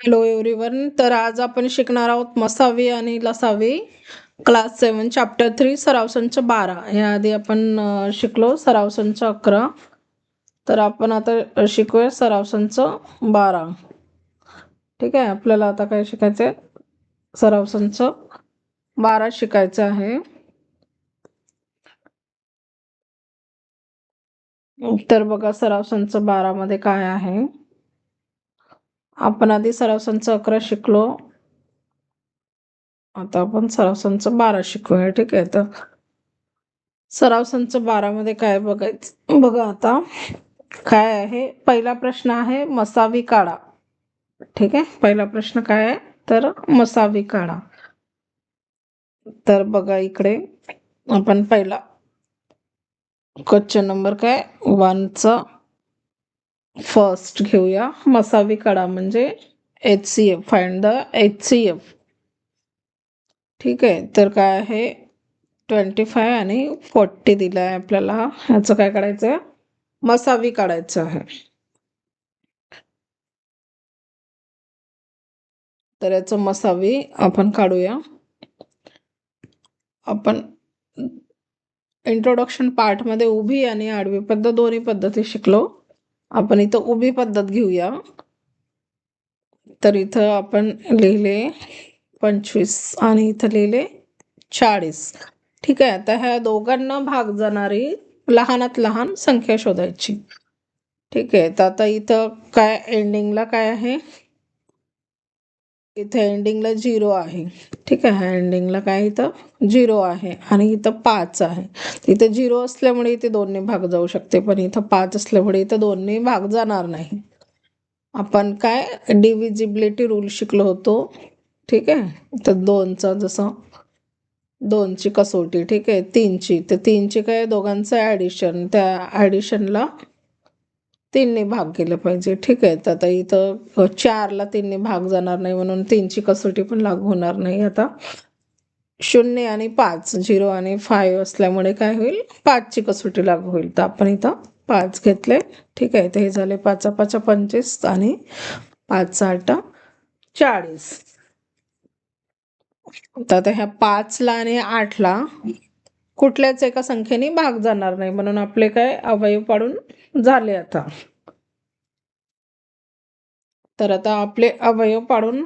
Hello everyone. तर आज आपण शिकणार आहोत मसावी आणि लसावी क्लास 7 चॅप्टर 3 सराव संच 12. याआधी आपण शिकलो सराव संच 11. तर आपण आता शिकूया सराव संच 12. ठीक आहे. आपल्याला आता काय शिकायचं आहे? सराव संच 12 शिकायचं आहे. तर बघा सराव संच 12 मध्ये काय आहे. आपण आधी सराव संच 11 शिकलो. आता आपण सराव संच 12 शिकूया. ठीक आहे. तर सराव संच 12 मध्ये काय बघायचं बघा. आता काय आहे, पहिला प्रश्न आहे मसावी काढा. ठीक आहे. पहिला प्रश्न काय आहे तर मसावी काढा. तर बघा इकडे आपण पहिला क्वेश्चन नंबर काय 1 चा फर्स्ट घेऊया. मसावी काढा म्हणजे HCF, फाइंड द HCF. ठीक आहे. तर काय आहे 25 आणि 40 दिला आहे आपल्याला. ह्याचं काय काढायचं आहे? मसावी काढायचं आहे. तर याचं मसावी आपण काढूया. आपण इंट्रोडक्शन पार्टमध्ये उभी आणि आडवी पद्धत दोन्ही पद्धती शिकलो. आपण इथं उभी पद्धत घेऊया. तर इथं आपण लिहिले 25 आणि इथं लिहिले 40. ठीक आहे. आता ह्या दोघांना भाग जाणारी लहानात लहान संख्या शोधायची. ठीक आहे. तर आता इथं काय एंडिंगला काय आहे? इथे एंडिंगला 0 आहे. ठीक आहे. एंडिंगला काय इथं 0 आहे आणि इथं 5 आहे. इथे 0 असल्यामुळे इथे 2ने भाग जाऊ शकते, पण इथं 5 असल्यामुळे इथं 2ने भाग जाणार नाही. आपण काय डिव्हिजिबिलिटी रूल शिकलो होतो. ठीक आहे. तर 2चा जसं 2ची कसोटी. ठीक आहे. 3ची, तर 3ची काय दोघांचं ॲडिशन, त्या ॲडिशनला 3ने भाग केलं पाहिजे. ठीक आहे. तर आता इथं 4ला 3ने भाग जाणार नाही म्हणून 3ची कसोटी पण लागू होणार नाही. आता 0 आणि 5, 0 आणि 5 असल्यामुळे काय होईल 5ची कसोटी लागू होईल. तर आपण इथं 5 घेतले. ठीक आहे. तर हे झाले 5 5 25 आणि 5 8 40. तर आता ह्या 5ला आणि 8ला कुठल्याच एका संख्येने भाग जाणार नाही म्हणून आपले काय अवयव पाडून झाले. आता तर आता आपले अवयव पाडून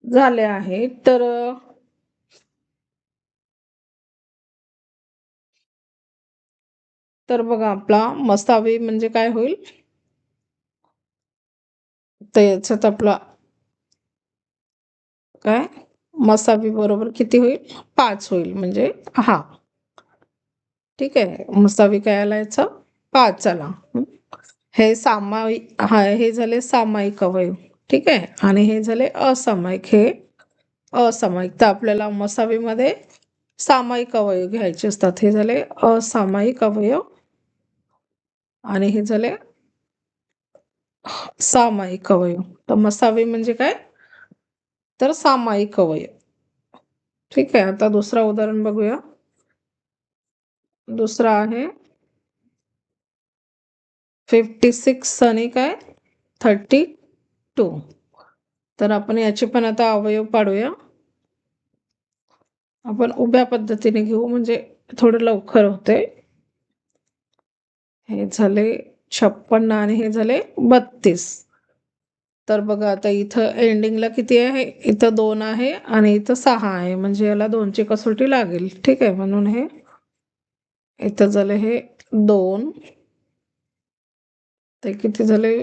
झाले आहेत. तर बघा आपला मसावी म्हणजे काय होईल. तर याच्यात आपला काय मसावी बरोबर किती होईल 5 होईल म्हणजे हा. ठीक आहे. मसावी काय आला याचा 5 आला. हे सामायिक हे झाले सामायिक अवयव. ठीक आहे. आणि हे झाले असामायिक. हे असामायिक. तर आपल्याला मसावीमध्ये सामायिक अवयव घ्यायचे असतात. हे झाले असामायिक अवयव आणि हे झाले सामायिक अवयव. तर मसावी म्हणजे काय तर सामायिक अवयव. ठीक आहे. आता दुसरा उदाहरण बघूया. दुसरा आहे 56 आणि काय 32. तर आपण याचे पण आता अवयव पाडूया. आपण उभ्या पद्धतीने घेऊ म्हणजे थोडं लवकर होते. हे झाले 56 आणि हे झाले 32. तर बघा आता इथं एंडिंगला किती आहे, इथं 2 आहे आणि इथं 6 आहे म्हणजे याला 2ची कसोटी लागेल. ठीक आहे. म्हणून हे इथं झाले हे 2. ते किती झाले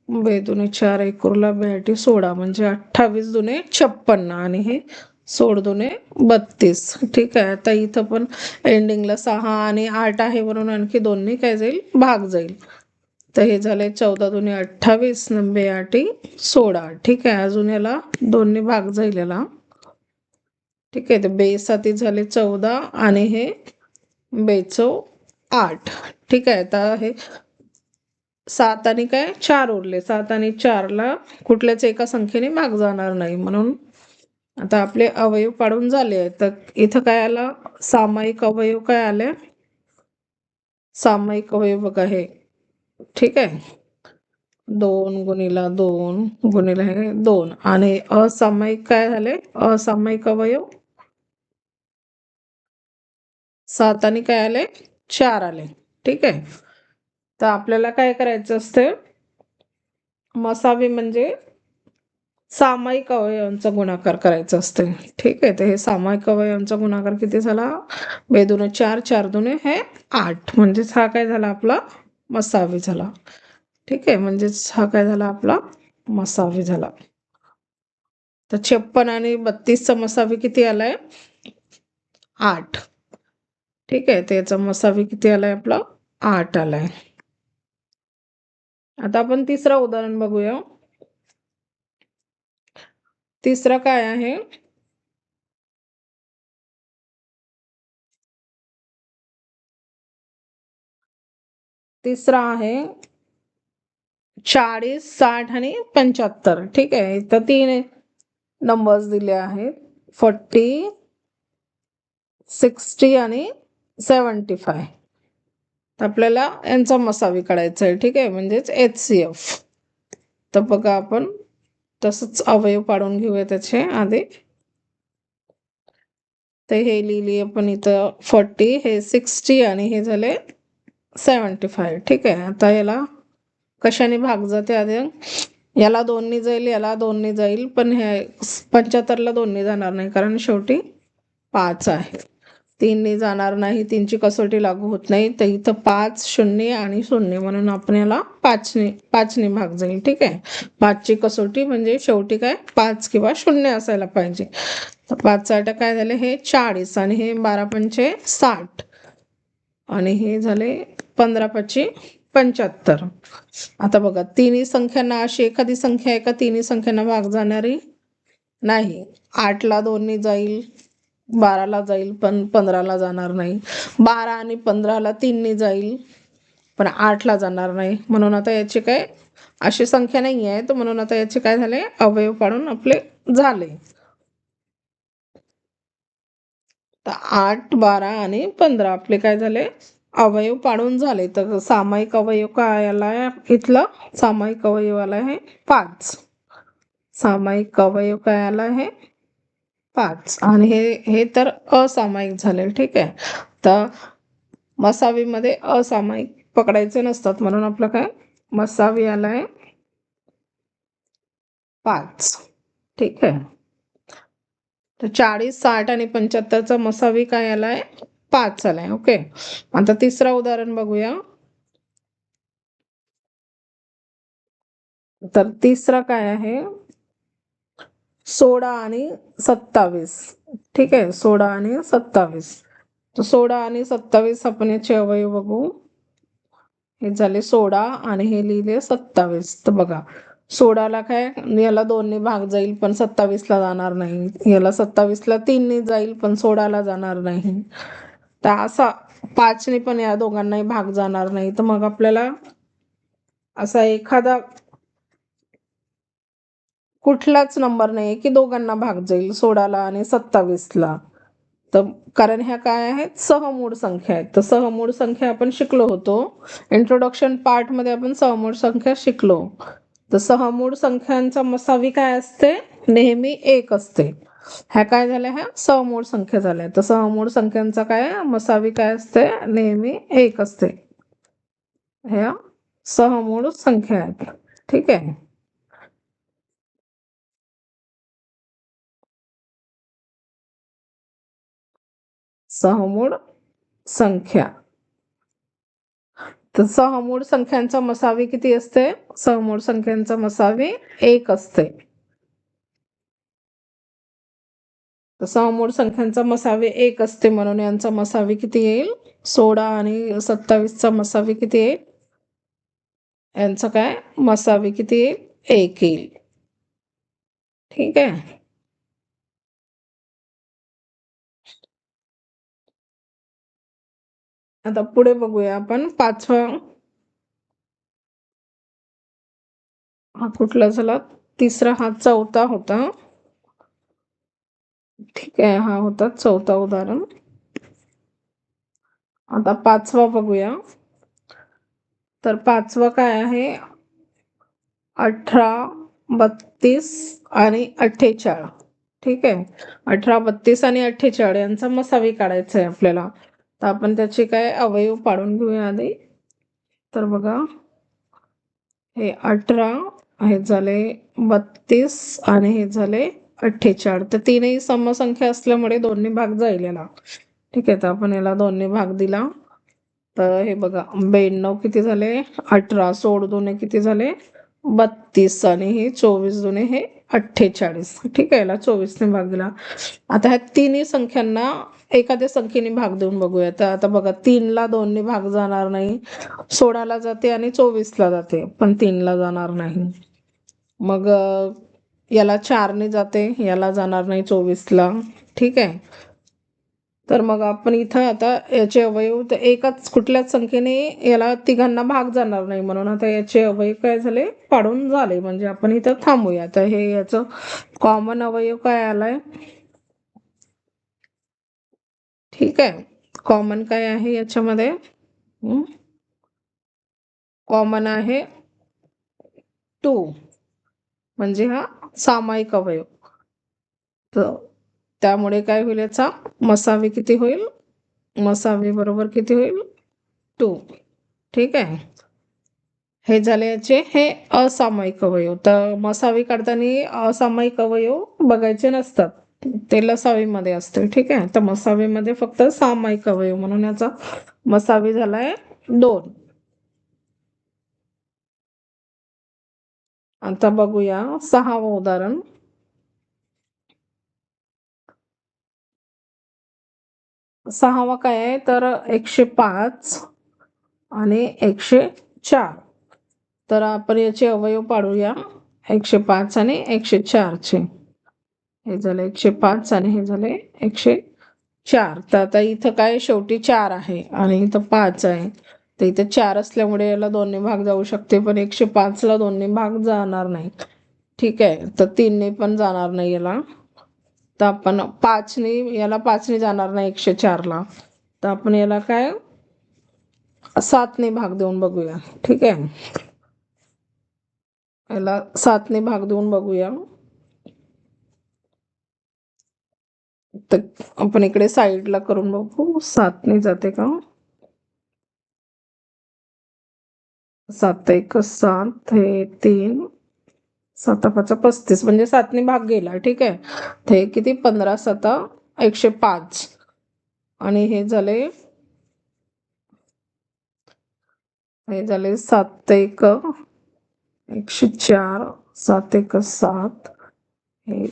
2 दूने 4 1 उरला 2 16 म्हणजे 28 दूने 56 आणि हे 16 दूने 32. ठीक आहे. आता इथं पण एंडिंगला 6 आणि 8 आहे म्हणून आणखी 2ने काय जाईल भाग जाईल. तर हे झाले 14 दूने 28 9 8 16. ठीक आहे. अजून याला 2ने भाग जाईल याला. ठीक आहे. तर 2 7 झाले 14 आणि हे 2 8. ठीक आहे. आता हे 7 आणि काय 4 उरले. 7 आणि 4ला कुठल्याच एका संख्येने भाग जाणार नाही म्हणून आता आपले अवयव पाडून झाले आहेत. तर इथं काय आला सामायिक अवयव काय आले सामायिक अवयव बघा हे. ठीक आहे. 2 गुणिला 2 गुणिले हे 2 आणि असामायिक काय झाले? असामायिक अवयव 7 आणि काय आले? 4 आले. ठीक आहे. तर आपल्याला काय करायचं असते? मसावी म्हणजे सामायिक अवयवांचा गुणाकार करायचा असते. ठीक आहे. तर हे सामायिक अवयवांचा गुणाकार किती झाला? 2 दुणे 4, 4 दुणे हे 8. म्हणजेच हा काय झाला आपला? मसावी झाला. ठीक आहे. म्हणजेच हा काय झाला आपला? मसावी झाला. तर 56 आणि 32चा मसावी किती आलाय? 8. ठीक आहे. तर याचा मसावी किती आलाय आपला? 8 आलाय. आता आपण तिसरं उदाहरण बघूया. तिसरं काय आहे? तिसरा आहे 40, 60 आणि 75. ठीक आहे. तर 3 नंबर्स दिले आहेत. 40, 60 आणि 75. तर आपल्याला यांचा मसावी काढायचा आहे. ठीक आहे. म्हणजेच HCF. तर बघा आपण तसंच अवयव पाडून घेऊया त्याचे आधी. तर हे लिहिली आपण इथं 40, हे 60 आणि हे झाले 75. ठीक आहे. आता याला कशाने भाग जाते आधी? याला 2 जाईल, याला 2 जाईल, पण हे 75ला 2 जाणार नाही कारण शेवटी 5 आहे. 3 जाणार नाही, 3ची कसोटी लागू होत नाही. तर इथं 5, 0 आणि 0 म्हणून आपण याला 5ने भाग जाईल. ठीक आहे. 5ची कसोटी म्हणजे शेवटी काय? 5 किंवा 0 असायला पाहिजे. तर 5 8 काय झाले? हे 40 आणि हे 12 पंचे 60 आणि हे झाले 15 5 75. आता बघा, तिन्ही संख्यांना अशी एखादी संख्या आहे का तिन्ही संख्यांना भाग जाणारी? नाही. 8ला 2 जाईल, 12ला जाईल, पण 15ला जाणार नाही. 12 आणि 15ला 3 जाईल, पण 8ला जाणार नाही. म्हणून आता याची काय अशी संख्या नाही आहे. तर म्हणून आता याचे काय झाले? अवयव पाडून आपले झाले. तर 8, 12 आणि 15 आपले काय झाले? अवयव पाडून झाले. तर सामायिक अवयव काय आलाय इथलं? सामायिक अवयव आला आहे 5. सामायिक अवयव काय आला आहे? 5. आणि हे तर असामायिक झाले. ठीक आहे. तर मसावीमध्ये असामायिक पकडायचे नसतात, म्हणून आपलं काय? मसावी आलाय 5. ठीक आहे. तर 40, 60 आणि 75चा मसावी काय आलाय? 5 आलाय. ओके. आता तिसरं उदाहरण बघूया. तर तिसरं काय आहे? 16 आणि 27. ठीक आहे. 16 आणि 27. तर 16 आणि 27 आपण याचे अवयव बघू. हे झाले 16 आणि हे लिहिले 27. तर बघा, 16ला काय? याला 2ने भाग जाईल, पण 27ला जाणार नाही. याला 27ला 3ने जाईल, पण 16ला जाणार नाही. तर असा 5ने पण या दोघांनाही भाग जाणार नाही. तर मग आपल्याला असा एखादा कुठलाच नंबर नाही की दोघांना भाग जाईल, 16ला आणि 27ला. तर कारण ह्या काय आहेत? सहमूळ संख्या आहेत. तर सहमूळ संख्या आपण शिकलो होतो. इंट्रोडक्शन पार्टमध्ये आपण सहमूळ संख्या शिकलो. तर सहमूळ संख्यांचा मसावी काय असते? नेहमी 1 असते. ह्या काय झाल्या? ह्या सहमूळ संख्या झाल्या. तर सहमूळ संख्यांचा काय मसावी काय असते? नेहमी 1 असते. ह्या सहमूळ संख्या आहेत. ठीक आहे. सहमूळ संख्या. तर सहमूळ संख्यांचा मसावी किती असते? सहमूळ संख्यांचा मसावी 1 असते. तर सहमूळ संख्यांचा मसावी 1 असते, म्हणून यांचा मसावी किती येईल? 16 आणि 27चा मसावी किती येईल? यांचा काय मसावी किती येईल? 1 येईल. ठीक आहे. आता पुढे बघूया आपण 5वा. हा कुठला झाला? तिसरा. हा 4था होता. ठीक आहे. हा होता 4था उदाहरण. आता 5वा बघूया. तर 5वा काय आहे? 18, 32 आणि 48. ठीक आहे. 18, 32 आणि 48 यांचा मसावी काढायचा आहे आपल्याला. तर आपण त्याचे काय अवयव पाडून घेऊया आधी. तर बघा, हे 18, हे झाले 32 आणि हे झाले 48. तर तीनही समसंख्या असल्यामुळे दोन्ही भाग जाईल याला. ठीक आहे. तर आपण याला दोन्ही भाग दिला. तर हे बघा, 92 किती झाले, 18 सोड दोन्ही किती झाले 32 आणि हे 24 दुने हे 48. ठीक आहे. याला 24ने भाग दिला. आता ह्या तिन्ही संख्यांना एखाद्या संख्येने भाग देऊन बघूया. तर आता बघा, 3ला 2ने भाग जाणार नाही, 16ला जाते आणि 24ला जाते, पण 3ला जाणार नाही. मग याला 4ने जाते, याला जाणार नाही 24ला. ठीक आहे. तर मग आपण इथं आता याचे अवयव, तर एकाच कुठल्याच संख्येने याला तिघांना भाग जाणार नाही, म्हणून आता याचे अवयव काय झाले, पाडून झाले. म्हणजे आपण इथं थांबूया. तर हे याचं कॉमन अवयव काय आलाय. ठीक आहे. कॉमन काय आहे याच्यामध्ये, कॉमन आहे 2, म्हणजे हा सामायिक अवयव. तर त्यामुळे काय होईल, याचा मसावी किती होईल, मसावी बरोबर किती होईल 2. ठीक आहे. हे झाले याचे हे असामायिक अवयव. तर मसावी काढताना असामायिक अवयव बघायचे नसतात, ते लसावीमध्ये असते. ठीक आहे. तर मसावीमध्ये फक्त सामायिक अवयव, म्हणून याचा मसावी झालाय 2. आता बघूया 6वं उदाहरण. 6वं काय आहे, तर 105 आणि 104. तर आपण याचे अवयव पाडूया, 105 आणि 104 चे. हे झाले 105 आणि हे झाले 104. तर आता इथं काय, शेवटी 4 आहे आणि इथं 5 आहे. तर इथं 4 असल्यामुळे याला दोन्ही भाग जाऊ शकते, पण 105ला दोन्ही भाग जाणार नाही. ठीक आहे. तर 3ने पण जाणार नाही याला. तर आपण 5ने, याला 5ने जाणार नाही 104ला. तर आपण याला काय 7ने भाग देऊन बघूया. ठीक आहे. याला 7ने भाग देऊन बघूया. तर आपण इकडे साईडला करून बघू, 7ने जाते का. 7 1 7, हे 3, 7 5 35, म्हणजे 7ने भाग गेला. ठीक आहे. ते किती, 15 7 105 आणि हे झाले 7 1 104, 7 1 7, हे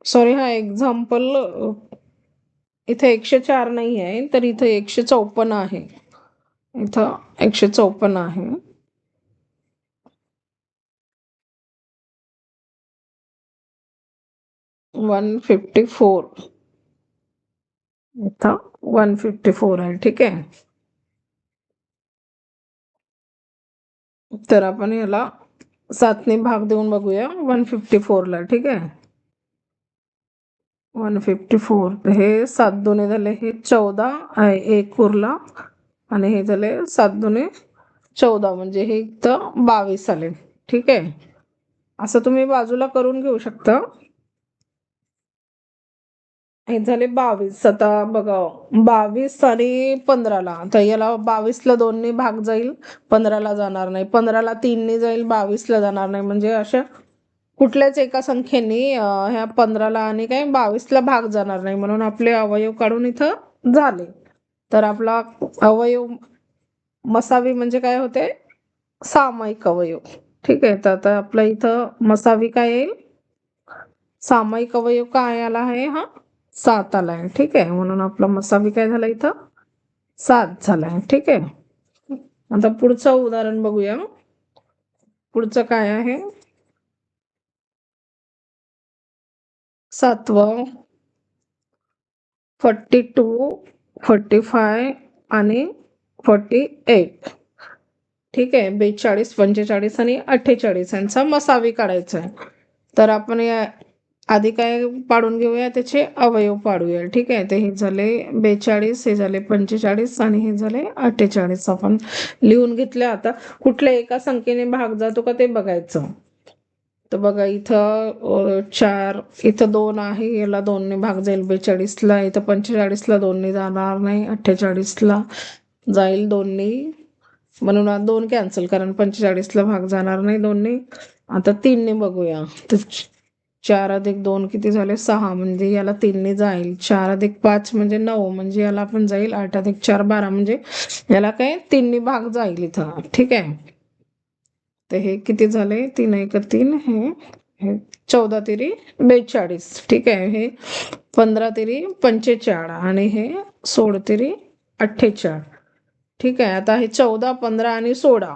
सॉरी, हा एक्झाम्पल इथे 104 नाही आहे, तर इथे 154 आहे. इथं 154 आहे. वन 154, इथं 154 आहे. ठीक आहे. तर आपण याला 7ने भाग देऊन बघूया 154ला. ठीक आहे. 154, हे 7 दुने झाले हे 14, एक उरला आणि हे झाले 7 दुने 14, म्हणजे हे इथं 22 आले. ठीक आहे. असं तुम्ही बाजूला करून घेऊ शकता. हे झाले 22. आता बघा, 22 आणि 15ला, तर याला 22ला 2ने भाग जाईल, 15ला जाणार नाही, 15ला 3ने जाईल, 22ला जाणार नाही. म्हणजे अशा कुठल्याच एका संख्येने ह्या 15ला आणि काय 22ला भाग जाणार नाही, म्हणून आपले अवयव काढून इथं झाले. तर आपला अवयव मसावी म्हणजे काय होते, सामायिक अवयव. ठीक आहे. तर आता आपल्या इथं मसावी काय येईल, सामायिक अवयव काय आला आहे, हा 7 आलाय. ठीक आहे. म्हणून आपला मसावी काय झाला इथं 7 झालाय. ठीक आहे. आता पुढचं उदाहरण बघूया. पुढचं काय आहे, 7वं 42, 45 आणि 48. ठीक आहे. 42, 45 आणि 48 यांचा मसावी काढायचा आहे. तर आपण आधी काय पाडून घेऊया, त्याचे अवयव पाडूया. ठीक आहे, ते हे झाले 42, हे झाले 45 आणि हे झाले 48. आपण लिहून घेतले. आता कुठल्या एका संख्येने भाग जातो का ते बघायचं. तर बघा इथं 4, इथं 2 आहे, याला 2 ने भाग जाईल 42ला. इथं 45ला 2 ने जाणार नाही, 48ला जाईल 2 ने, म्हणून 2 कॅन्सल, कारण 45ला भाग जाणार नाही 2 ने. आता 3 ने बघूया. तर 4 अधिक 2 किती झाले 6, म्हणजे याला 3 ने जाईल. 4 अधिक 5 म्हणजे 9, म्हणजे याला आपण जाईल. 8 अधिक 4 12, म्हणजे याला काय 3 ने भाग जाईल इथं. ठीक आहे, तर हे किती झाले 3 1 3, हे 14 तिरी 42. ठीक आहे, हे 15 तिरी 45 आणि हे 16 तिरी 48. ठीक आहे, आता हे 14 15 आणि 16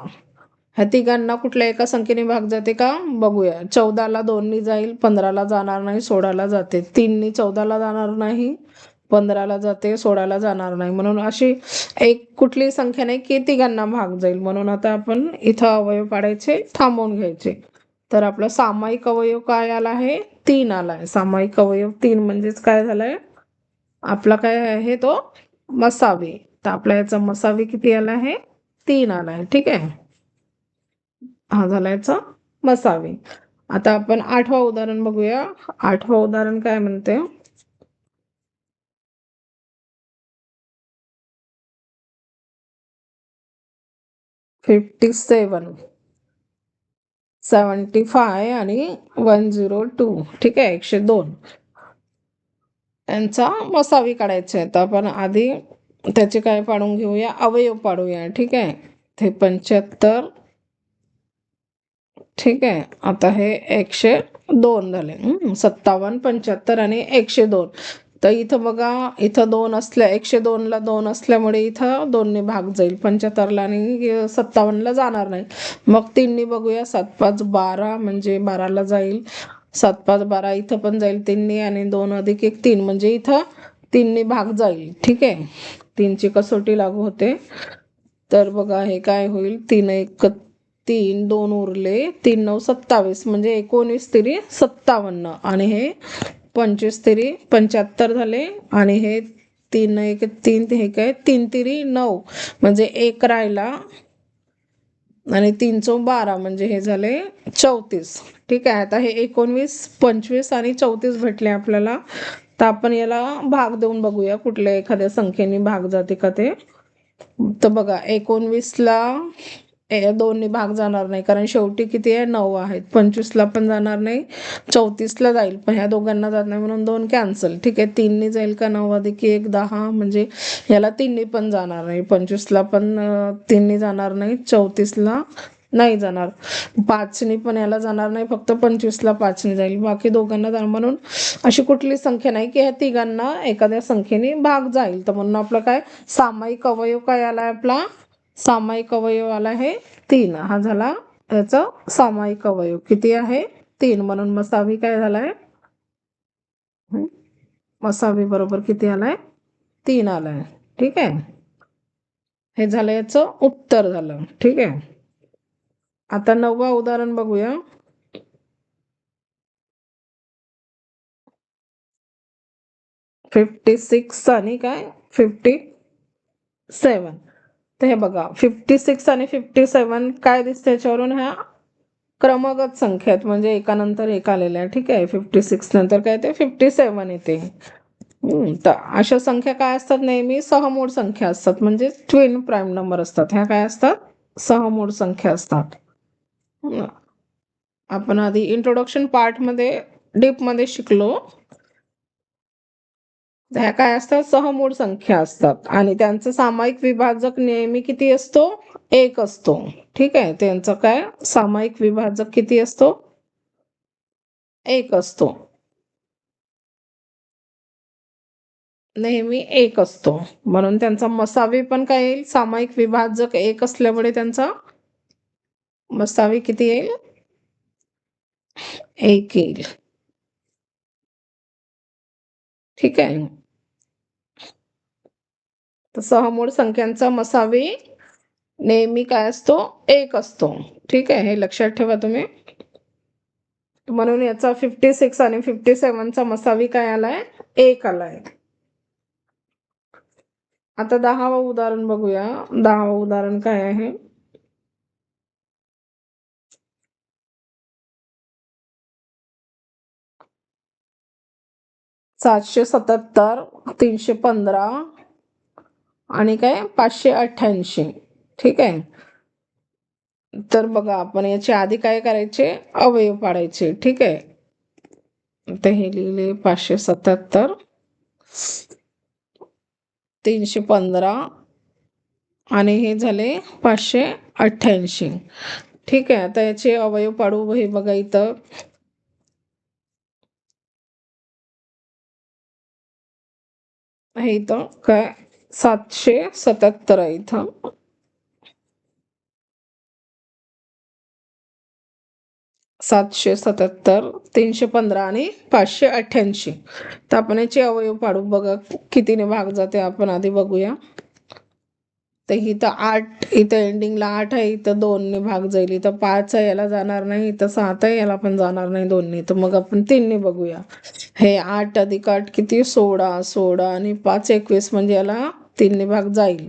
ह्या तिघांना कुठल्या एका संख्येने भाग जाते का बघूया. 14ला 2 ने जाईल, 15ला जाणार नाही, 16ला जाते. 3 ने 14ला जाणार नाही, 15ला जाते, 16ला जाणार नाही. म्हणून अशी एक कुठली संख्या नाही की तिघांना भाग जाईल. म्हणून आता आपण इथं अवयव पाडायचे थांबवून घ्यायचे. तर आपला सामायिक अवयव काय आला आहे 3 आलाय. सामायिक अवयव 3 म्हणजेच काय झालंय आपला काय आहे तो मसावी. तर आपल्या याचा मसावी किती आला आहे 3 आलाय. ठीक आहे, हा झाला याचा मसावी. आता आपण 8वा उदाहरण बघूया. 8वा उदाहरण काय म्हणते, 57 75 आणि 102. ठीक आहे, 102 यांचा मसावी काढायचा आहे. तर आपण आधी त्याचे काय पाडून घेऊया, अवयव पाडूया. ठीक आहे, ते 75. ठीक आहे, आता हे 102 झाले. 57 75 आणि 102. तर इथं बघा, इथं 2 असल्या 102ला 2 असल्यामुळे इथं 2 ने भाग जाईल. 75ला आणि 57ला जाणार नाही. मग 3 ने बघूया. 7 5 12, म्हणजे 12ला जाईल. 7 5 12, इथं पण जाईल 3 ने, आणि 2 अधिक 1 3, म्हणजे इथं 3 ने भाग जाईल. ठीक आहे, 3ची कसोटी लागू होते. तर बघा हे काय होईल, 3 1 3, 2 उरले, 3 9 27, म्हणजे 19 तिरी 57 आणि हे 25 तिरी 75 झाले. आणि हे 3 1 3, हे काय 3 तिरी 9, म्हणजे 1 राहिला, आणि 3 चौक 12, म्हणजे हे झाले 34. ठीक आहे, आता हे 19 25 आणि 34 भेटले आपल्याला. तर आपण याला भाग देऊन बघूया कुठल्या एखाद्या संख्येने भाग जाते का ते. तर बघा 19ला 2 ने भाग जाणार नाही, कारण शेवटी किती आहे 9 आहेत. 25ला पण जाणार नाही, 34ला जाईल, पण ह्या दोघांना जात नाही म्हणून 2 कॅन्सल. ठीक आहे, 3 ने जाईल का 9 अधिक 1 10, म्हणजे याला 3 ने पण जाणार नाही. 25ला पण 3 ने जाणार नाही, 34ला नाही जाणार. 5 ने पण याला जाणार नाही, फक्त 25ला 5 ने जाईल, बाकी दोघांना जाणार. म्हणून अशी कुठली संख्या नाही की ह्या तिघांना एखाद्या संख्येने भाग जाईल. तर म्हणून आपलं काय सामायिक अवयव काय आलाय आपला, सामायिक अवयव आला आहे 3. हा झाला याचा सामायिक अवयव किती आहे 3. म्हणून मसावी काय झालाय, मसावी बरोबर किती आलाय 3 आलाय. ठीक आहे, हे झालं याचं उत्तर झालं. ठीक आहे, आता 9वा उदाहरण बघूया. 56 आणि काय 57. तर हे बघा 56 आणि 57 काय दिसतं याच्यावरून, ह्या क्रमगत संख्या आहेत, म्हणजे एकानंतर एक आलेल्या. ठीक आहे, 56 नंतर काय ते 57 येते. तर अशा संख्या काय असतात नेहमी सहमूळ संख्या असतात, म्हणजे ट्विन प्राईम नंबर असतात. ह्या काय असतात सहमूळ संख्या असतात. आपण आधी इंट्रोडक्शन पार्टमध्ये डीपमध्ये शिकलो. ह्या काय असतात सहमूळ संख्या असतात, आणि त्यांचा सामायिक विभाजक नेहमी किती असतो 1 असतो. ठीक आहे, त्यांचा काय सामायिक विभाजक किती असतो 1 असतो, नेहमी 1 असतो. म्हणून त्यांचा मसावी पण काय येईल, सामायिक विभाजक 1 असल्यामुळे त्यांचा मसावी किती येईल 1 येईल. ठीक आहे, तर सहमूळ संख्यांचा मसावी नेहमी काय असतो 1 असतो. ठीक आहे, हे लक्षात ठेवा तुम्ही. म्हणून याचा 56 आणि 57चा मसावी काय आलाय? 1 आलाय. आता 10वं उदाहरण बघूया. 10वं उदाहरण काय आहे? सातशे 77, 315 आणि काय 588. ठीक आहे. तर बघा आपण याच्या आधी काय करायचे? अवयव पाडायचे. ठीक आहे. आता हे लिहिले 577, 315 आणि हे झाले 588. ठीक आहे. आता याचे अवयव पाडू. हे बघा इथं काय 777 आहे इथं. सातशे 77, 315 आणि 588. तर आपण याचे अवयव पाडू. बघा कितीने भाग जाते आपण आधी बघूया. तर इथं 8, इथं एंडिंगला 8 आहे, इथं 2ने भाग जाईल, इथं 5 आहे याला जाणार नाही, इथं 7 आहे याला पण जाणार नाही 2ने. तर मग आपण 3ने बघूया. हे 8 अधिक 8 किती? 16, 16 आणि 5 21 म्हणजे याला 3ने भाग जाईल.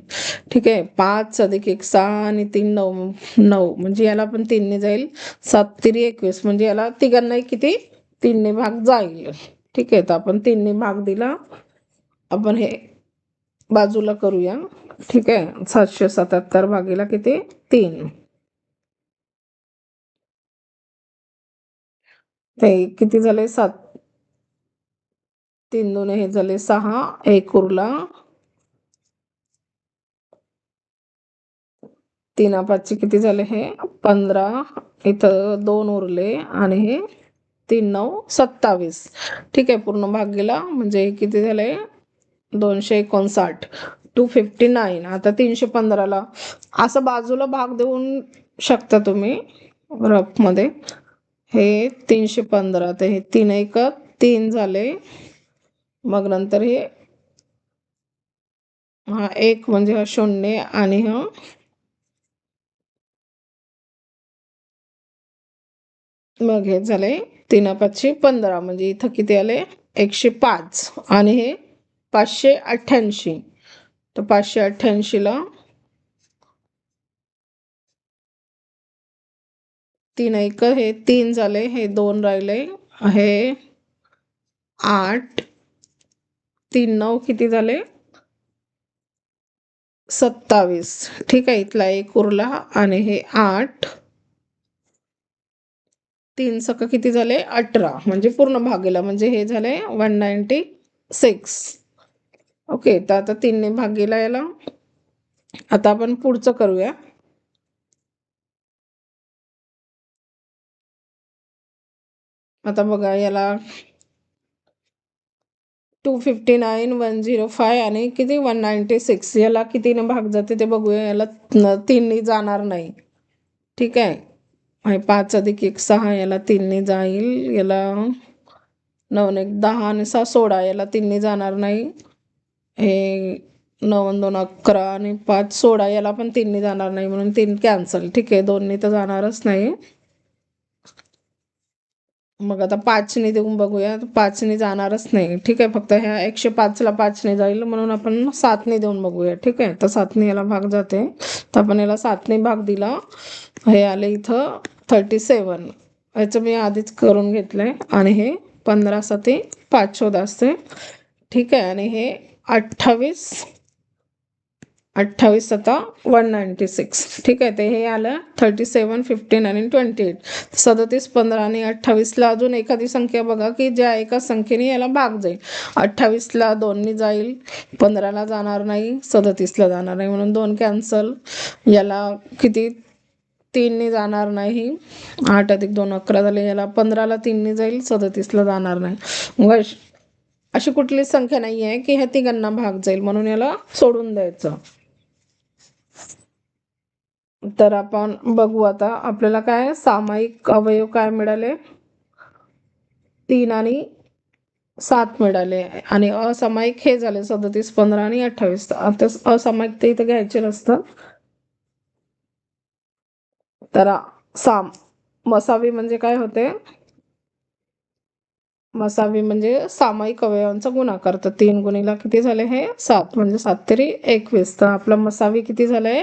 ठीक आहे. 5 अधिक 1 6 आणि 3 9, 9 म्हणजे याला पण 3ने जाईल. 7 3 21 म्हणजे याला तिघांनाही किती? 3ने भाग जाईल. ठीक आहे. तर आपण 3ने भाग दिला. आपण हे बाजूला करूया. ठीक आहे. 777 भागीला किती? 3. ते किती झाले? 7 3 2 हे झाले 6, 1 उरला, 3 5 किती झाले? हे 15, इथं 2 उरले आणि हे 3 9 27. ठीक आहे. पूर्ण भाग गेला म्हणजे किती झाले? 259, 259. आता 315ला असं बाजूला भाग देऊन शकता तुम्ही रफमध्ये. हे 315, तर हे 3 1 3 झाले. मग नंतर हे हा 1 म्हणजे हा 0 आणि हा मग हे झाले 3 5 15 म्हणजे इथं किती आले? 105 आणि हे 588. तर 588ला 3 1 हे 3 झाले, हे 2 राहिले, हे 8, 3 9 किती झाले? 27. ठीक आहे. इथला 1 उरला आणि हे 8, 3 सक किती झाले? 18 म्हणजे पूर्ण भाग गेला म्हणजे हे झाले 196. ओके. तर आता 3ने भाग गेला याला. आता आपण पुढचं करूया. आता बघा याला 259, 105 आणि किती? 196. याला कितीने भाग जाते ते बघूया. याला 3ने जाणार नाही. ठीक आहे. हे 5 अधिक 1 6 याला 3ने जाईल. याला 9 1 10 आणि 6 16 याला 3ने जाणार नाही. हे 9 2 11 आणि 5 16 याला पण 3ने जाणार नाही म्हणून 3 कॅन्सल. ठीक आहे. 2ने तर जाणारच नाही. मग आता 5ने देऊन बघूया. 5ने जाणारच नाही. ठीक आहे. फक्त ह्या 105ला 5ने जाईल म्हणून आपण 7ने देऊन बघूया. ठीक आहे. तर 7ने याला भाग जाते. तर आपण याला 7ने भाग दिला. हे आले इथं 37. याचं मी आधीच करून घेतलंय आणि हे 15 7 5 असते. ठीक आहे. आणि हे 28 28 आता 196. ठीक आहे. ते हे आलं 37 15 आणि 28. 37 15 आणि 28ला अजून एखादी संख्या बघा की ज्या एका संख्येने याला भाग जाईल. 28ला 2ने जाईल, 15ला जाणार नाही, 37ला जाणार नाही म्हणून 2 कॅन्सल. याला किती? 3ने जाणार नाही. 8 अधिक 2 11 झाले. याला 15ला 3ने जाईल, 37ला जाणार नाही. मग अशी कुठलीच संख्या नाही आहे की ह्या तिघांना भाग जाईल म्हणून याला सोडून द्यायचं. तर आपण बघू आता आपल्याला काय सामायिक अवयव काय मिळाले? 3 आणि 7 मिळाले आणि असामायिक हे झाले 37 15 आणि 28. आता असामायिक ते इथं घ्यायचे नसतं. तर मसावी म्हणजे काय होते? मसावी म्हणजे सामायिक अवयवांचा गुणाकार. तर 3 गुणिला किती झाले हे 7, म्हणजे 7 तरी 21. तर आपला मसावी किती झालंय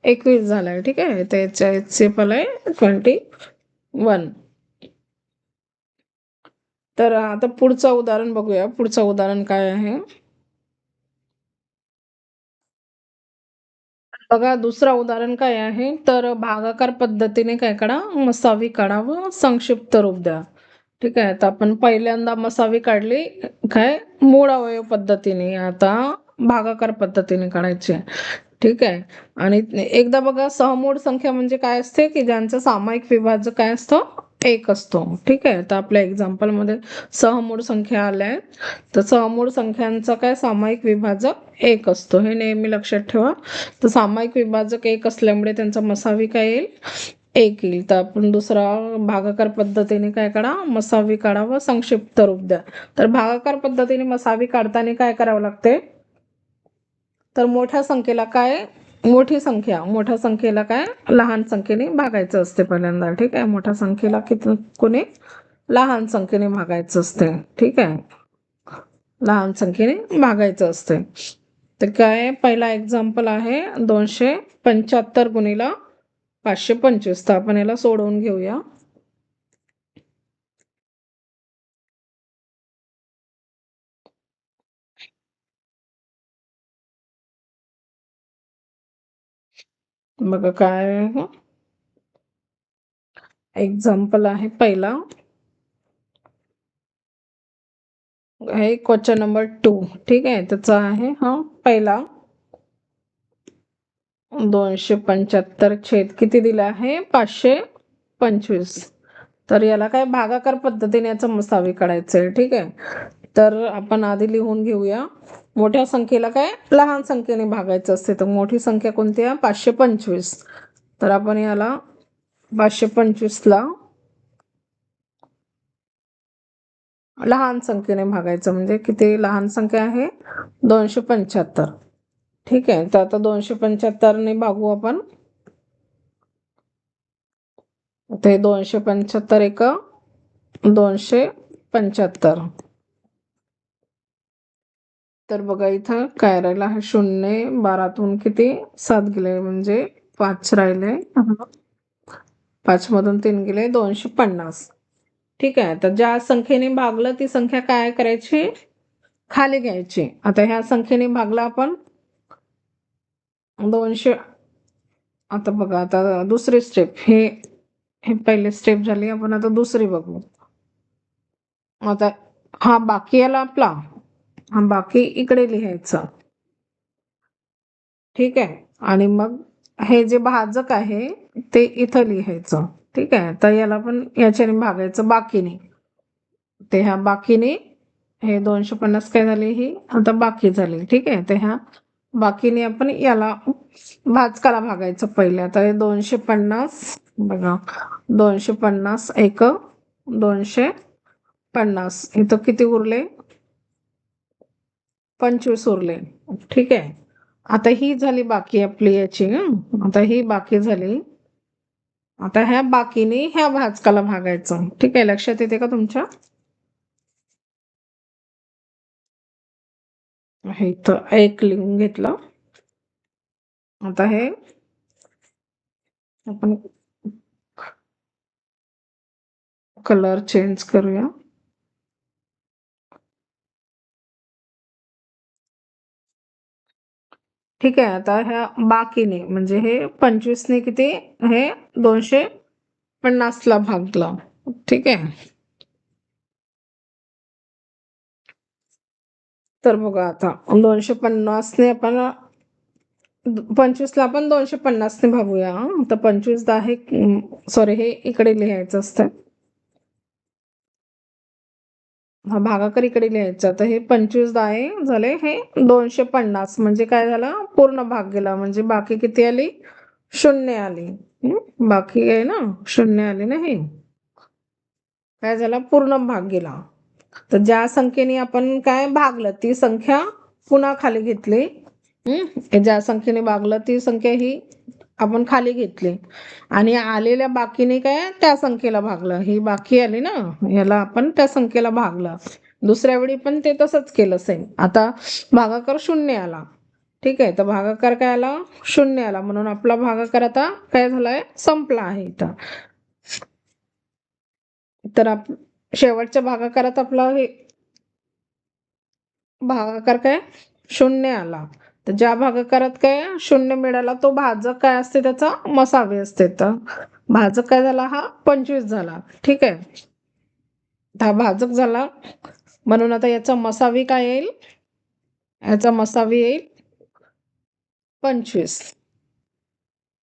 21 झालाय. ठीक आहे. तर याच्या HCF आलाय 21. तर आता पुढचं उदाहरण बघूया. पुढचं उदाहरण काय आहे बघा. दुसरा उदाहरण काय आहे, तर भागाकार पद्धतीने काय काढा, मसावी काढा व संक्षिप्त रूप द्या. ठीक आहे. तर आपण पहिल्यांदा मसावी काढली काय मूळ अवयव पद्धतीने, आता भागाकार पद्धतीने काढायची आहे. ठीक आहे. आणि एकदा बघा, सहमूळ संख्या म्हणजे काय असते, की ज्यांचा सामायिक विभाज्य काय असतो 1 असतो. ठीक आहे. तर आपल्या एक्झाम्पलमध्ये सहमूळ संख्या आल्या आहेत. तर सहमूळ संख्यांचा काय सामायिक विभाजक 1 असतो, हे नेहमी लक्षात ठेवा. तर सामायिक विभाजक 1 असल्यामुळे त्यांचा मसावी काय येईल 1 येईल. तर आपण दुसरा भागाकार पद्धतीने काय काढा, मसावी काढा व संक्षिप्त रूप द्या. तर भागाकार पद्धतीने मसावी काढताना काय करावं लागते, तर मोठ्या संख्येला काय, मोठ्या संख्येला काय लहान संख्येने भागायचं असते पहिल्यांदा. ठीक आहे. मोठ्या संख्येला कोणी लहान संख्येने भागायचं असते. ठीक आहे. लहान संख्येने भागायचं असते. तर काय पहिला एक्झाम्पल आहे 275 गुणिला 525. तर आपण याला सोडवून घेऊया. बघा काय एक्झाम्पल आहे पहिला आहे क्वेश्चन नंबर 2. ठीक आहे. त्याचा आहे पहिला 275 छेद किती दिला आहे 525. तर याला काय भागाकार पद्धतीने याचं मसावी काढायचंय. ठीक आहे. तर आपण आधी लिहून घेऊया. मोठ्या संख्येला काय लहान संख्येने भागायचं असते. तर मोठी संख्या कोणती आहे 525. तर आपण याला 525ला लहान संख्येने भागायचं, म्हणजे किती लहान संख्या आहे 275. ठीक आहे. तर आता 275ने भागू आपण. ते 275 एक 275. तर बघा इथं काय राहिलं आहे, 0 12तून किती 7 गेले, म्हणजे 5 राहिले. 5 मधून 3 गेले 250. ठीक आहे. तर ज्या संख्येने भागलं ती संख्या काय करायची खाली घ्यायची. आता ह्या संख्येने भागला आपण 200. आता बघा, आता दुसरी स्टेप, हे हे पहिले स्टेप झाली. आपण आता दुसरी बघू. आता हा बाकी आला आपला, हा बाकी इकडे लिहायचा. ठीक आहे. आणि मग हे जे भाजक आहे ते इथं लिहायचं. ठीक आहे. तर याला पण याच्याने भागायचं बाकीने. ते ह्या बाकीने हे 250 काय झाली, ही आता बाकी झाली. ठीक आहे. तर ह्या बाकीने आपण याला भाजकाला भागायचं पहिले. आता हे 250 बघा, 250 एक 250, इथं किती उरले 25 उरले. ठीक आहे. आता ही झाली बाकी आपली याची. आता ही बाकी झाली. आता ह्या बाकीने ह्या भाजकाला भागायचं. ठीक आहे. लक्षात येते का तुमच्या, हे इथं 1 लिहून घेतलं. आता हे आपण कलर चेंज करूया. ठीक आहे. आता ह्या बाकीने म्हणजे हे 25ने किती हे 250ला भागलं. ठीक आहे. तर बघा, आता 250ने आपण 25ला आपण 250ने भागूया. तर 25 आहे, सॉरी हे इकडे लिहायचं असतं, हा भागाकार इकडे लिहायचा. तर हे 25 आहे झाले हे 250, म्हणजे काय झाला पूर्ण भाग गेला, म्हणजे बाकी किती आली 0 आली. बाकी आहे ना 0 आली ना, हे काय झाला पूर्ण भाग गेला. तर ज्या संख्येने आपण काय भागलं ती संख्या पुन्हा खाली घेतली. ज्या संख्येने भागलं ती संख्या ही आपण खाली घेतली आणि आलेल्या बाकीने काय त्या संख्येला भागलं. ही बाकी आली ना, याला आपण त्या संख्येला भागलं. दुसऱ्या वेळी पण ते तसंच केलं सेम. आता भागाकार शून्य आला. ठीक आहे, तर भागाकार काय आला? शून्य आला. म्हणून आपला भागाकार आता काय झालाय? संपला आहे इथं. तर शेवटच्या भागाकारात आपला हे भागाकार काय? शून्य आला. तर ज्या भागाकारात काय शून्य मिळाला तो भाजक काय असते? त्याचा मसावी असते. तर भाजक काय झाला? हा 25 झाला. ठीक आहे, हा भाजक झाला. म्हणून आता याचा मसावी काय येईल? याचा मसावी येईल 25.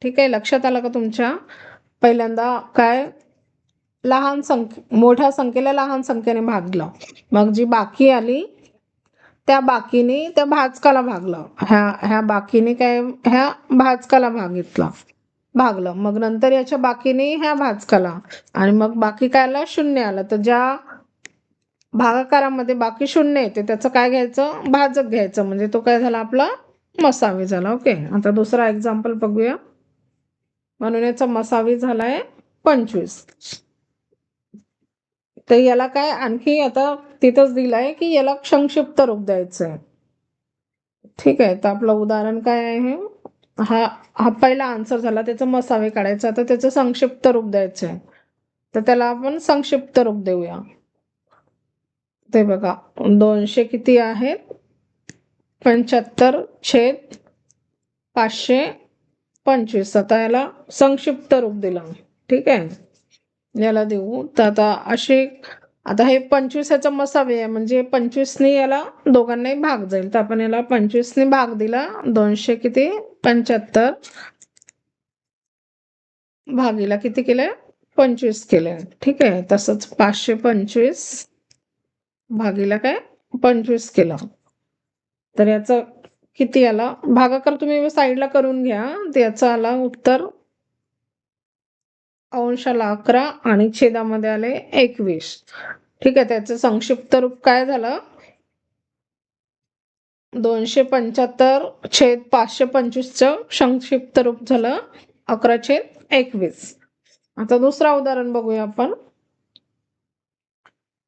ठीक आहे, लक्षात आलं का तुमच्या? पहिल्यांदा काय लहान मोठ्या संख्येला लहान संख्येने भागलं, मग जी बाकी आली त्या बाकीने त्या भाजकाला भागलं. ह्या बाकीने काय ह्या भाजकाला भागलं. मग नंतर याच्या बाकीने ह्या भाजकाला, आणि मग बाकी काय आलं? शून्य आलं. तर ज्या भागाकारामध्ये बाकी शून्य येते त्याचं काय घ्यायचं? भाजक घ्यायचं. म्हणजे तो काय झाला? आपला मसावी झाला. ओके, आता दुसरा एक्झाम्पल बघूया. म्हणून याचा मसावी झालाय 25. तर याला काय आणखी आता तिथंच दिलंय की याला संक्षिप्त रूप द्यायचंय. ठीक आहे, तर आपलं उदाहरण काय आहे? हा हा पहिला आन्सर झाला, त्याचं मसावे काढायचं. आता त्याचं संक्षिप्त रूप द्यायचंय, तर त्याला आपण संक्षिप्त रूप देऊया. ते बघा, 200 किती आहेत? 75/525. आता याला संक्षिप्त रूप दिलं. ठीक आहे, याला देऊ. तर आता हे 25 याचा मसावे आहे, म्हणजे 25ने याला दोघांनाही भाग जाईल. तर आपण याला 25ने भाग दिला. 200 किती? 75 भागीला किती केले? 25 केले. ठीक आहे, तसंच 525 भागीला काय? 25 केलं. तर याचं किती आला? भागाकार तुम्ही साईडला करून घ्या. याचं आला उत्तर अंशाला 11 आणि छेदामध्ये आले 21. ठीक आहे, त्याचं संक्षिप्त रूप काय झालं? 275/525चं संक्षिप्त रूप झालं 11/21. आता दुसरा उदाहरण बघूया आपण.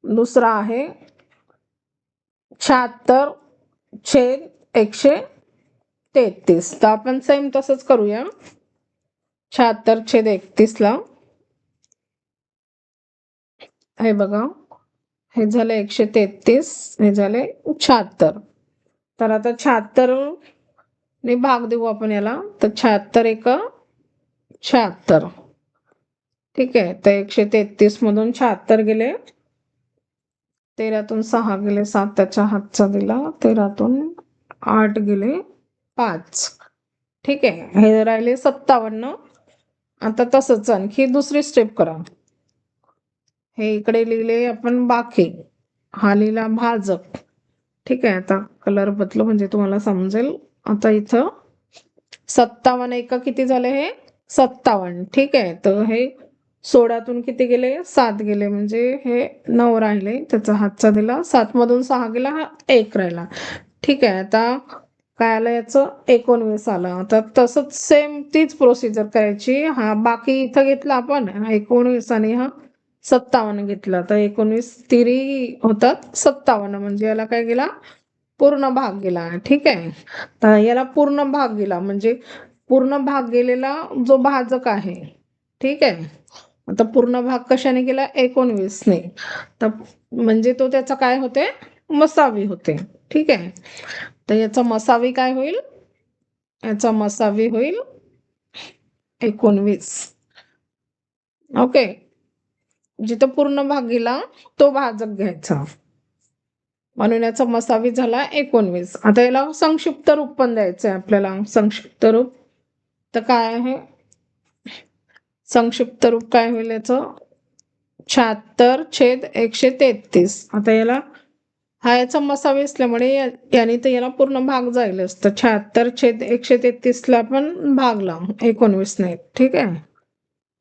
दुसरा आहे 76/133. तर आपण सेम तसंच करूया. 76/31ला हे बघा, हे झालं 133, हे झाले 76. तर आता 76 ने भाग देऊ आपण याला. तर 76 एक 76. ठीक आहे, तर 133 मधून 76 गेले. 13तून 6 गेले, 7 त्याच्या हातचा दिला. 13तून 8 गेले, 5. ठीक आहे, हे राहिले 57. आता तसंच आणखी दुसरी स्टेप करा. हे इकडे लिहिले आपण बाकी, हा लिहिला भाजक. ठीक आहे, आता कलर बदलो म्हणजे तुम्हाला समजेल. आता इथं 57 एक किती झाले? हे 57. ठीक आहे, तर हे 16तून किती गेले? 7 गेले, म्हणजे हे 9 राहिले. त्याचा हातचा दिला. 7 मधून 6 गेला, हा 1 राहिला. ठीक आहे, आता काय आलं? याचं 19 आलं. आता तसंच सेम तीच प्रोसिजर करायची. हा बाकी इथं घेतला आपण 19 आणि हा 57 घेतला. तर 19 तिरी होतात 57, म्हणजे याला काय गेला? पूर्ण भाग गेला. ठीक आहे, तर याला पूर्ण भाग गेला म्हणजे पूर्ण भाग गेलेला जो भाजक आहे. ठीक आहे, आता पूर्ण भाग कशाने गेला? 19ने. तर म्हणजे तो त्याचा काय होते? मसावी होते. ठीक आहे, तर याचा मसावी काय होईल? याचा मसावी होईल 19. ओके, जिथं पूर्ण भाग गेला तो भाजक घ्यायचा. म्हणून याचा मसावी झाला 19. आता याला संक्षिप्त रूप पण द्यायचं आहे आपल्याला. संक्षिप्त रूप तर काय आहे? संक्षिप्त रूप काय होईल याचं? 76/133. आता याला हा याचा मसावी असल्यामुळे याने तर याला पूर्ण भाग जाईलच. तर 76/133ला आपण भागला 19ने. ठीक आहे,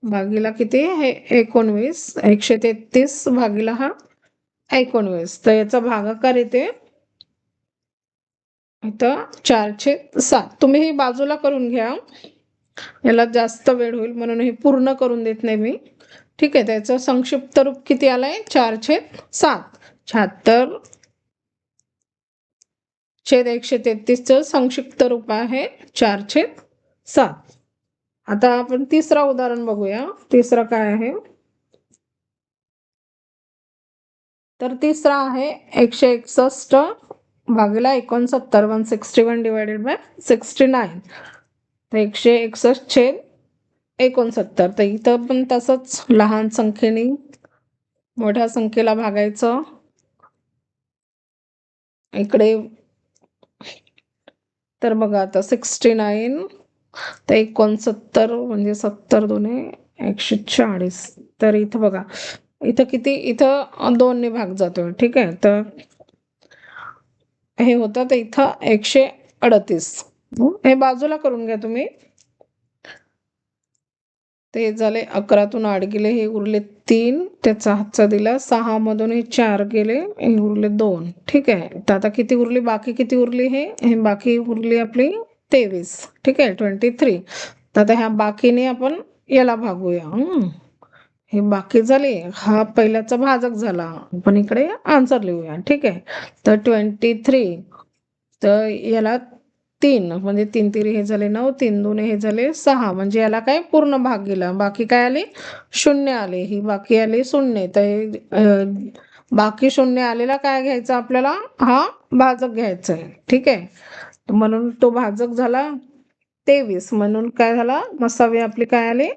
भागीला किती? हे 19. 133 भागीला हा 19. तर याचा भागाकार येते इथं 4/7. तुम्ही ही बाजूला करून घ्या. याला जास्त वेळ होईल म्हणून हे पूर्ण करून देत नाही मी. ठीक आहे, त्याचं संक्षिप्त रूप किती आलंय? 4/7. 76 छेद 133चं संक्षिप्त रूप आहे 4/7. आता आपण तिसरा उदाहरण बघूया. तिसरं काय आहे? तर तिसरा आहे 161 भागिले 69, 161 डिवायडेड बाय 69. तर 161 छेद 69. तर इथं पण तसंच लहान संख्येने मोठ्या संख्येला भागायचं. इकडे तर बघा आता 69 तर 69 म्हणजे 70 दुने 140. तर इथं बघा, इथं किती? इथं 2 ने भाग जातोय. ठीक आहे, तर हे होतं, तर इथं 138. हे बाजूला करून घ्या तुम्ही. ते झाले 11तून 8 गेले, हे उरले 3, त्याचा हातचा दिला 6 मधून हे 4 गेले, हे उरले 2. ठीक आहे, तर आता किती उरली? बाकी किती उरली? हे बाकी उरली आपली 23. ठीक आहे, 23. तर आता ह्या बाकीने आपण याला भागूया. हे बाकी झाले, हा पहिल्याचा भाजक झाला. आपण इकडे आन्सर लिहूया. ठीक आहे, तर 23. तर याला 3 म्हणजे 3 तिरी हे झाले 9, 3 दुने हे झाले 6, म्हणजे याला काय पूर्ण भाग गेला. बाकी काय आले? शून्य आले. ही बाकी आले शून्य. तर हे बाकी शून्य आलेला काय घ्यायचा आपल्याला? हा भाजक घ्यायचा आहे. ठीक आहे, म्हणून तो भाजक झाला 23. म्हणून काय झाला? मसावी आपली काय आले?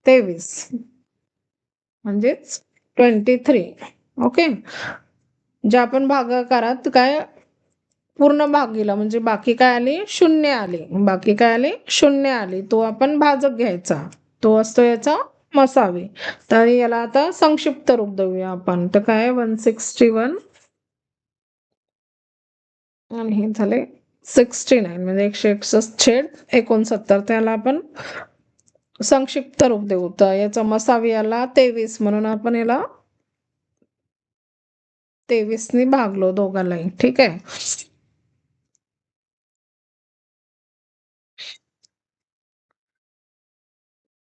23 म्हणजेच 23. ओके, ज्या आपण भागाकारात काय पूर्ण भाग गेला म्हणजे बाकी काय आले? शून्य आले. बाकी काय आले? शून्य आले. तो आपण भाजक घ्यायचा, तो असतो याचा मसावी. तर याला आता संक्षिप्त रूप देऊया आपण. तर काय? 161 आणि हे झाले 69 म्हणजे 161 छेद 69. त्याला आपण संक्षिप्त रूप देऊ. तर याचा मसावी आला 23, म्हणून आपण याला 23 ने भागलो दोघांनाही. ठीक आहे,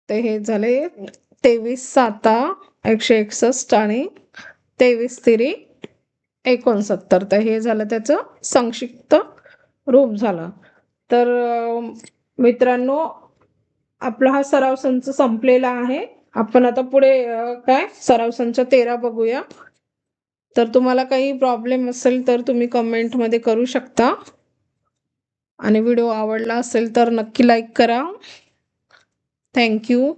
ते हे झाले 23/7 161 आणि 23 तिरी 69. तर हे झालं त्याचं संक्षिप्त रूप झालं. तर मित्रांनो, आपला हा सराव संच संपलेला आहे. आपण आता पुढे काय सराव संच 13 बघूया. तर तुम्हाला काही प्रॉब्लेम असेल तर तुम्ही कमेंटमध्ये करू शकता, आणि व्हिडिओ आवडला असेल तर नक्की लाईक करा. थँक्यू.